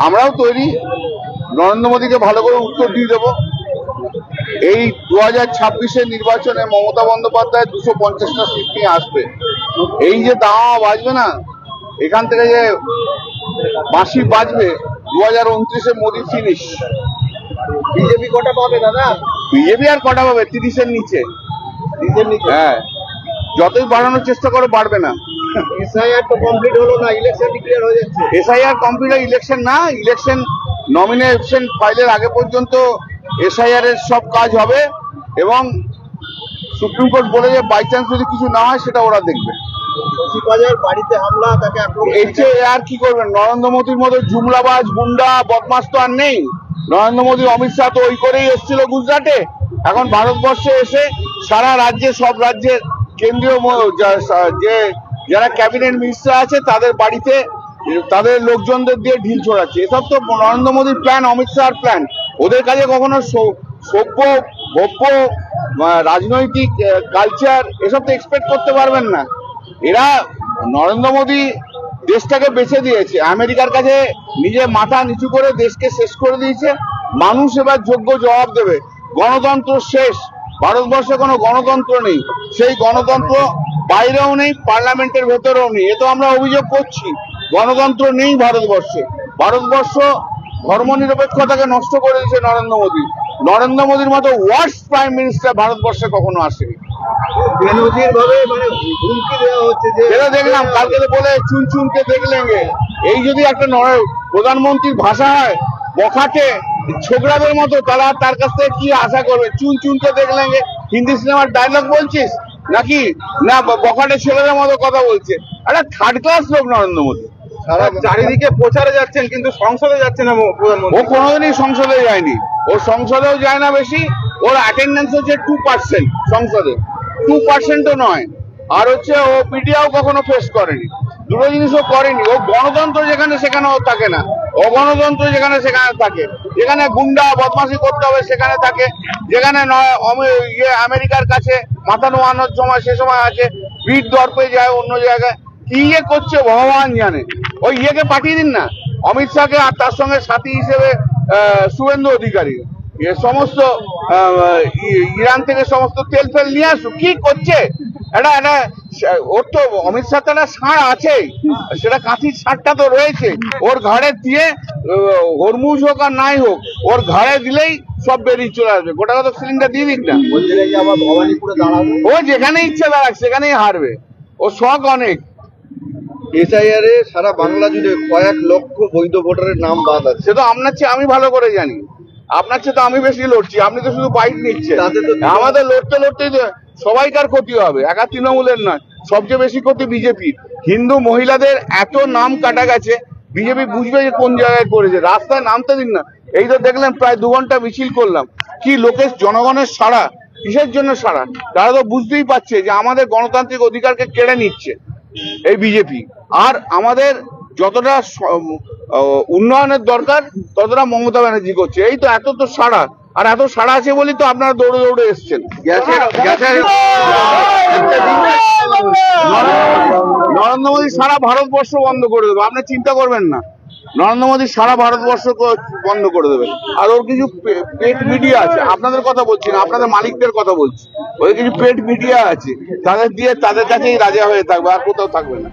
আমরাও তৈরি, নরেন্দ্র মোদীকে ভালো করে উত্তর দিয়ে দেবো। এই 2026-এর নির্বাচনে মমতা বন্দ্যোপাধ্যায় 250টা সিট নিয়ে আসবে। এই যে দাওয়া বাজবে না, এখান থেকে যে বাঁশি বাজবে, 2029-এ মোদী ফিনিশ। বিজেপি কটা পাবে দাদা? বিজেপি আর কটা পাবে? 30-এর নিচে। হ্যাঁ, যতই বাড়ানোর চেষ্টা করো বাড়বে না। এসআইআর তো কমপ্লিট হলো না, ইলেকশন ডিক্লেয়ার হয়ে যাচ্ছে। এসআইআর কমপ্লিট, ইলেকশন না, ইলেকশন নমিনেশন ফাইলের আগে পর্যন্ত এসআইআর এর সব কাজ হবে এবং সুপ্রিম কোর্ট বলে যে বাই চান্স যদি কিছু না হয় সেটা ওরা দেখবে। শশীবাজার বাড়িতে হামলা, তাকে আক্রমণ, এর চেয়ে আর কি করবেন? নরেন্দ্র মোদীর মতো জুমলাবাজ গুন্ডা বদমাস তো আর নেই। নরেন্দ্র মোদী, অমিত শাহ তো ওই করেই এসেছিল গুজরাটে। এখন ভারতবর্ষে এসে সারা রাজ্যে, সব রাজ্যের কেন্দ্রীয় যে যারা ক্যাবিনেট মিনিস্টার আছে তাদের বাড়িতে তাদের লোকজনদের দিয়ে ঢিল ছোড়াচ্ছে। এসব তো নরেন্দ্র মোদীর প্ল্যান, অমিত শাহর প্ল্যান। ওদের কাছে কখনো সভ্য ভব্য রাজনৈতিক কালচার এসব তো এক্সপেক্ট করতে পারবেন না। এরা, নরেন্দ্র মোদী দেশটাকে বেছে দিয়েছে, আমেরিকার কাছে নিজে মাথা নিচু করে দেশকে শেষ করে দিয়েছে। মানুষ এবার যোগ্য জবাব দেবে। গণতন্ত্র শেষ, ভারতবর্ষে কোনো গণতন্ত্র নেই। সেই গণতন্ত্র বাইরেও নেই, পার্লামেন্টের ভেতরেও নেই। এ তো আমরা অভিযোগ করছি, গণতন্ত্র নেই ভারতবর্ষে। ভারতবর্ষ ধর্মনিরপেক্ষতাকে নষ্ট করে দিয়েছে নরেন্দ্র মোদী। নরেন্দ্র মোদীর মতো ওয়ার্স্ট প্রাইম মিনিস্টার ভারতবর্ষে কখনো আসেনি। বেনজির ভাবে মানে হুমকি দেওয়া হচ্ছে যে, যেটা দেখলাম কালকে তো বলে চুন চুনকে দেখলেঙ্গে। এই যদি একটা প্রধানমন্ত্রীর ভাষা হয় বখাটে ছোকরাদের মতো, তারা তার কাছ থেকে কি আশা করবে? চুন চুনকে দেখলেঙ্গে হিন্দি সিনেমার ডায়লগ বলছিস নাকি? না বখাটে ছেলেদের মতো কথা বলছে। একটা থার্ড ক্লাস লোক নরেন্দ্র মোদী। চারিদিকে প্রচারে যাচ্ছেন কিন্তু সংসদে যাচ্ছে না ও প্রধানমন্ত্রী। কোনোদিনই সংসদে যায়নি, ও সংসদেও যায় না বেশি। ওর অ্যাটেন্ডেন্স হচ্ছে 2%, সংসদে 2%ও নয়। আর হচ্ছে ও মিডিয়াও কখনো ফেস করেনি, দুটো জিনিসও করেনি। ও গণতন্ত্র যেখানে সেখানেও থাকে না, অগণতন্ত্র যেখানে সেখানে থাকে। যেখানে গুন্ডা বদমাশি করতে হবে সেখানে থাকে, যেখানে নয় আমেরিকার কাছে মাথা নোয়ানোর সময় সে সময় আছে, ভিড় দর্পে যায় অন্য জায়গায়। কি করছে ভগবান জানে। ওই ইয়েকে পাঠিয়ে দিন না, অমিত শাহকে, আর তার সঙ্গে সাথী হিসেবে শুভেন্দু অধিকারী। সমস্ত ইরান থেকে সমস্ত তেল ফেল নিয়ে আসুক। কি করছে এটা? ওর তো অমিত শাহ একটা ষাঁড় আছেই, সেটা কাঁথির ষাঁড়টা তো রয়েছে ওর ঘাড়ে দিয়ে। হরমুজ হোক আর নাই হোক, ওর ঘাড়ে দিলেই সব বেরিয়ে চলে আসবে। গোটা কত সিলিন্ডার দিয়ে দিক না, আবার ভবানীপুরে দাঁড়াবে। ও যেখানে ইচ্ছে দাঁড়াক, সেখানেই হারবে। ও শখ অনেক। এসআইআর এ সারা বাংলা জুড়ে কয়েক লক্ষ বৈধ ভোটারের নাম বাদ আছে। সে তো আপনার চেয়ে আমি ভালো করে জানি, আপনার চেয়ে তো আমি বেশি লড়ছি। আপনি তো শুধু বাইক নিচ্ছেন। আমাদের লড়তে লড়তে সবাইকার ক্ষতি হবে, একা তৃণমূলের নয়। সবচেয়ে বেশি ক্ষতি বিজেপির। হিন্দু মহিলাদের এত নাম কাটা গেছে, বিজেপি বুঝবে যে কোন জায়গায় করেছে। রাস্তায় নামতে দিন না। এই তো দেখলেন প্রায় 2 ঘন্টা মিছিল করলাম। কি লোকের, জনগণের সাড়া, কিসের জন্য সাড়া? তারা তো বুঝতেই পারছে যে আমাদের গণতান্ত্রিক অধিকারকে কেড়ে নিচ্ছে এই বিজেপি। আর আমাদের যতটা উন্নয়নের দরকার ততটা মমতা ব্যানার্জি করছে। এই তো এত তো সাড়া, আর এত সাড়া আছে বলি তো আপনারা দৌড়ে দৌড়ে এসছেন। নরেন্দ্র মোদী সারা ভারতবর্ষ বন্ধ করে দেবে, আপনি চিন্তা করবেন না। নরেন্দ্র মোদী সারা ভারতবর্ষ বন্ধ করে দেবে। আর ওর কিছু পেট মিডিয়া আছে, আপনাদের কথা বলছি না, আপনাদের মালিকদের কথা বলছি। ওই কিছু পেট মিডিয়া আছে, তাদের দিয়ে তাদের কাছেই রাজা হয়ে থাকবে, আর কোথাও থাকবে না।